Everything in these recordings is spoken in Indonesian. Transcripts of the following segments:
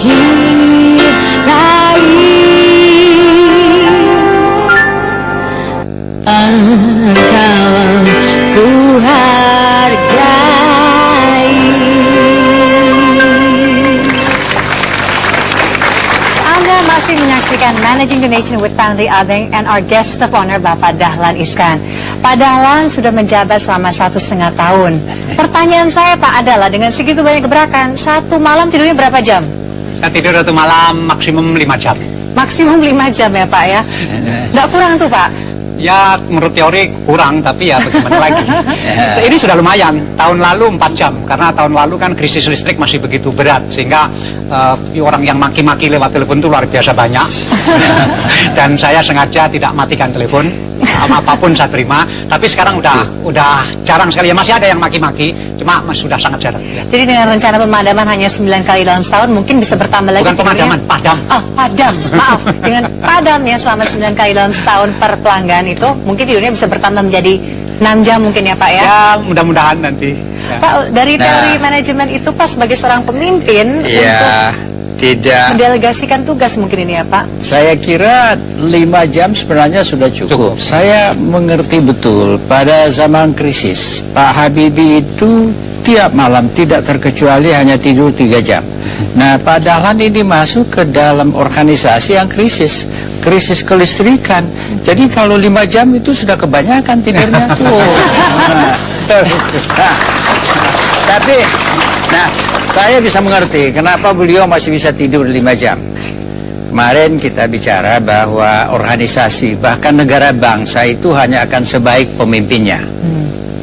cintai, engkau ku hargai. Anda masih menyaksikan Managing the Nation with Tanri Abeng and our guest of honor Bapak Dahlan Iskan. Pak Dahlan sudah menjabat selama 1,5 tahun. Pertanyaan saya Pak adalah, dengan segitu banyak gebrakan, satu malam tidurnya berapa jam? Saya tidur satu malam maksimum 5 jam. Maksimum 5 jam ya Pak ya? Nggak kurang tuh Pak? Ya menurut teori kurang, tapi ya bagaimana lagi. Ini sudah lumayan. Tahun lalu 4 jam, karena tahun lalu kan krisis listrik masih begitu berat, sehingga orang yang maki-maki lewat telepon itu luar biasa banyak. Dan saya sengaja tidak matikan telepon, apapun saya terima. Tapi sekarang udah jarang sekali ya, masih ada yang maki-maki, cuma sudah sangat jarang ya. Jadi dengan rencana pemadaman hanya 9 kali dalam setahun, mungkin bisa bertambah lagi. Bukan pemadaman, padam. Oh, padam, maaf. Dengan padamnya selama 9 kali dalam setahun per pelanggan itu, mungkin tidurnya bisa bertambah menjadi 6 jam mungkin ya Pak ya? Ya mudah-mudahan nanti ya. Pak, dari teori manajemen itu Pak sebagai seorang pemimpin ya, tidak mendelegasikan tugas mungkin ini ya Pak? Saya kira 5 jam sebenarnya sudah cukup. Saya mengerti betul pada zaman krisis Pak Habibie itu tiap malam tidak terkecuali hanya tidur 3 jam. Nah Pak Dahlan ini masuk ke dalam organisasi yang krisis kelistrikan. Jadi kalau 5 jam itu sudah kebanyakan tidurnya tuh. Tapi saya bisa mengerti kenapa beliau masih bisa tidur 5 jam. Kemarin kita bicara bahwa organisasi bahkan negara bangsa itu hanya akan sebaik pemimpinnya.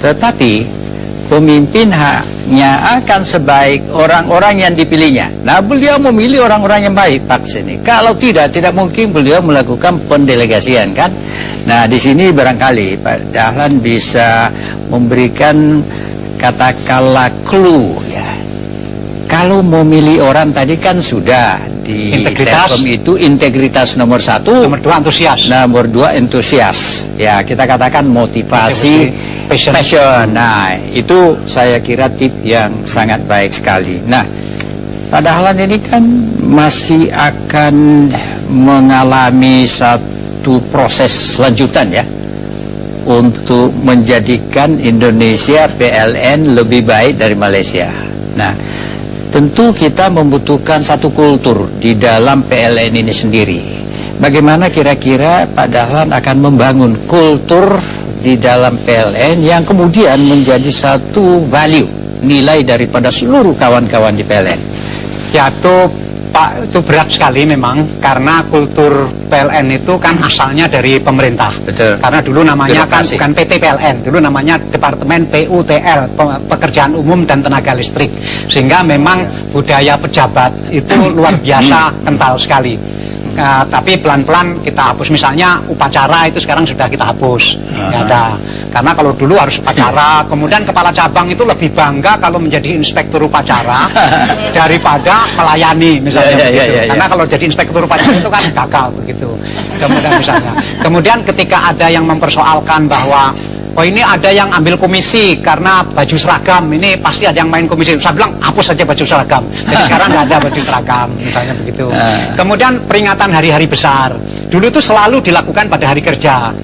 Tetapi pemimpin hanya akan sebaik orang-orang yang dipilihnya. Nah, beliau memilih orang-orang yang baik Pak sini. Kalau tidak mungkin beliau melakukan pendelegasian kan. Nah, di sini barangkali Pak Dahlan bisa memberikan katakanlah clue ya. Kalau mau milih orang tadi kan sudah di Telkom itu integritas nomor 1, nomor 2 antusias, nomor 2 entusias. Ya kita katakan motivasi, passion. Nah itu saya kira tip yang sangat baik sekali. Nah Pak Dahlan ini kan masih akan mengalami satu proses lanjutan ya, untuk menjadikan Indonesia PLN lebih baik dari Malaysia. Nah, tentu kita membutuhkan satu kultur di dalam PLN ini sendiri. Bagaimana kira-kira Pak Dahlan akan membangun kultur di dalam PLN yang kemudian menjadi satu value, nilai daripada seluruh kawan-kawan di PLN? Ya Pak, itu berat sekali memang, karena kultur PLN itu kan asalnya dari pemerintah. Betul. Karena dulu namanya kan bukan PT PLN, dulu namanya Departemen PUTL, Pekerjaan Umum dan Tenaga Listrik. Sehingga memang budaya pejabat itu luar biasa kental sekali. Tapi pelan-pelan kita hapus. Misalnya upacara itu sekarang sudah kita hapus. Ya ada. Karena kalau dulu harus upacara, kemudian kepala cabang itu lebih bangga kalau menjadi inspektur upacara daripada melayani misalnya begitu. Karena kalau jadi inspektur upacara itu kan gagal begitu. Kemudian misalnya, kemudian ketika ada yang mempersoalkan bahwa oh ini ada yang ambil komisi karena baju seragam, ini pasti ada yang main komisi. Saya bilang hapus saja baju seragam. Jadi sekarang nggak ada baju seragam, misalnya begitu. Kemudian peringatan hari-hari besar. Dulu itu selalu dilakukan pada hari kerja.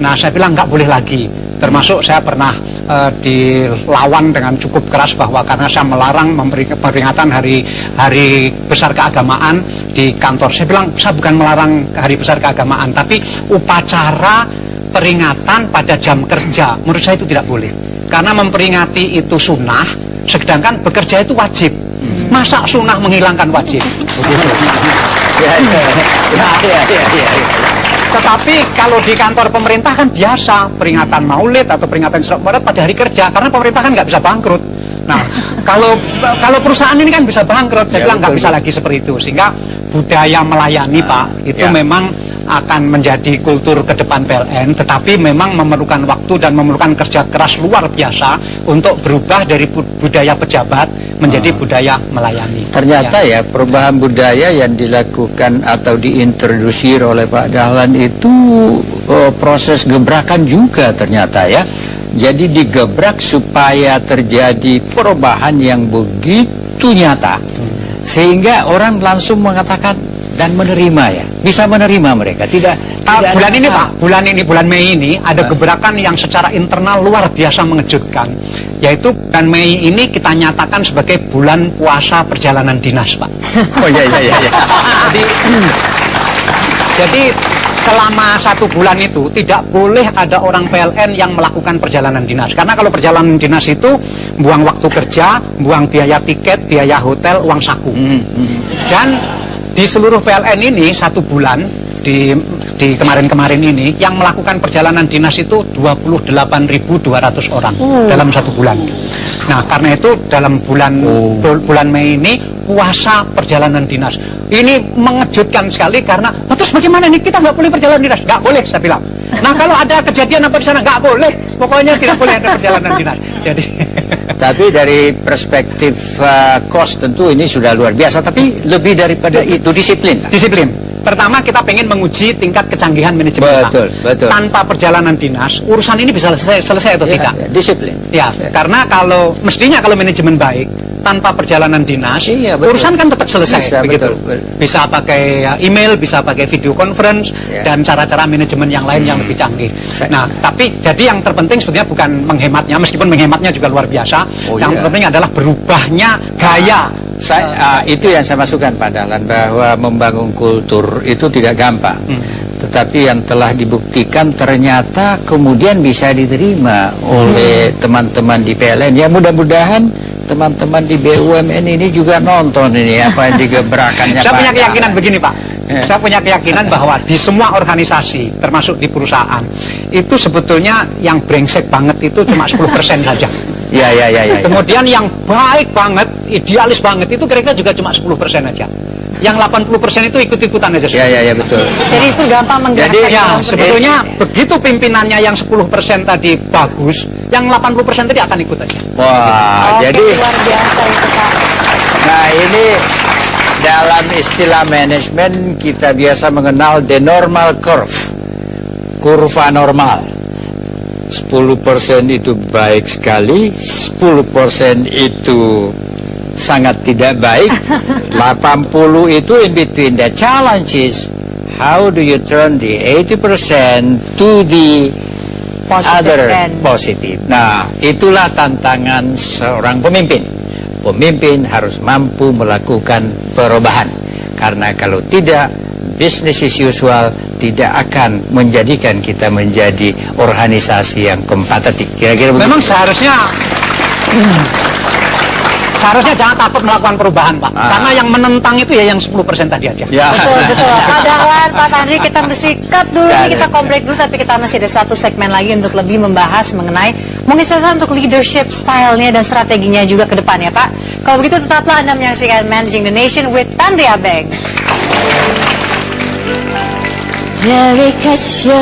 Nah saya bilang nggak boleh lagi. Termasuk saya pernah dilawan dengan cukup keras bahwa karena saya melarang memberi peringatan hari besar keagamaan di kantor. Saya bilang saya bukan melarang hari besar keagamaan, tapi upacara peringatan pada jam kerja menurut saya itu tidak boleh, karena memperingati itu sunnah, sedangkan bekerja itu wajib. Masa sunnah menghilangkan wajib? Tetapi kalau di kantor pemerintah kan biasa peringatan maulid atau peringatan Isra Mi'raj pada hari kerja, karena pemerintah kan nggak bisa bangkrut. Nah kalau perusahaan ini kan bisa bangkrut, saya bilang nggak bisa lagi seperti itu. Sehingga budaya melayani Pak itu memang akan menjadi kultur ke depan PLN, tetapi memang memerlukan waktu dan memerlukan kerja keras luar biasa untuk berubah dari budaya pejabat menjadi budaya melayani. Ternyata ya perubahan budaya yang dilakukan atau diintrodusir oleh Pak Dahlan itu proses gebrakan juga ternyata ya. Jadi digebrak supaya terjadi perubahan yang begitu nyata. sehingga orang langsung mengatakan dan menerima ya, bisa menerima mereka. Tidak ada bulan ini masalah. Pak, bulan Mei ini ada gebrakan yang secara internal luar biasa mengejutkan, yaitu bulan Mei ini kita nyatakan sebagai bulan puasa perjalanan dinas, Pak. Oh iya. Jadi selama 1 bulan itu tidak boleh ada orang PLN yang melakukan perjalanan dinas. Karena kalau perjalanan dinas itu buang waktu kerja, buang biaya tiket, biaya hotel, uang saku. Dan di seluruh PLN ini 1 bulan di kemarin-kemarin ini yang melakukan perjalanan dinas itu 28.200 orang dalam 1 bulan. Nah, karena itu dalam bulan Mei ini puasa perjalanan dinas. Ini mengejutkan sekali karena terus bagaimana nih, kita nggak boleh perjalanan dinas? Nggak boleh, saya bilang. Nah, kalau ada kejadian apa di sana nggak boleh. Pokoknya tidak boleh ada perjalanan dinas. Jadi tapi dari perspektif cost tentu ini sudah luar biasa. Tapi lebih daripada itu disiplin. Disiplin. Pertama kita pengen menguji tingkat kecanggihan manajemen. Betul. Tanpa perjalanan dinas, urusan ini bisa selesai atau tidak? Disiplin. Ya, karena mestinya kalau manajemen baik, tanpa perjalanan dinas, urusan kan tetap selesai. Begitu. Bisa pakai email, bisa pakai video conference, dan cara-cara manajemen yang lain yang lebih canggih. Nah, tapi jadi yang terpenting sebenarnya bukan menghematnya, meskipun menghematnya juga luar biasa. Yang terpenting adalah berubahnya gaya. Itu yang saya masukkan Pak Dahlan, bahwa membangun kultur itu tidak gampang. Tetapi yang telah dibuktikan ternyata kemudian bisa diterima oleh teman-teman di PLN. Ya mudah-mudahan teman-teman di BUMN ini juga nonton ini apa yang digebrakannya. Saya punya keyakinan begini Pak. Saya punya keyakinan bahwa di semua organisasi, termasuk di perusahaan, itu sebetulnya yang brengsek banget itu cuma 10% saja. Ya. Kemudian yang baik banget, idealis banget itu kira-kira juga cuma 10% aja. Yang 80% itu ikut-ikutan aja. Ya betul. Jadi sudah gampang menggerakkan. Jadi ya sebetulnya begitu pimpinannya yang 10% tadi bagus, yang 80% tadi akan ikut aja. Wah, jadi luar biasa itu Pak. Nah, ini dalam istilah manajemen kita biasa mengenal the normal curve. Kurva normal. 10% itu baik sekali, 10% itu sangat tidak baik, 80 itu in between. The challenge is how do you turn the 80% to the other positive. Nah, itulah tantangan seorang pemimpin. Pemimpin harus mampu melakukan perubahan, karena kalau tidak, business as usual tidak akan menjadikan kita menjadi organisasi yang kompetitif. Kira-kira begitu. Memang seharusnya jangan takut melakukan perubahan Pak. Karena yang menentang itu ya yang 10% tadi aja. Ya. Betul. Pak Dahlan, Pak Tanri, kita mesti cut dulu. Kita break dulu, tapi kita masih ada 1 segmen lagi untuk lebih membahas mengenai mungkin saja untuk leadership style-nya dan strateginya juga ke depan ya Pak. Kalau begitu tetaplah Anda menyaksikan Managing the Nation with Tanri Abeng. Derek Show.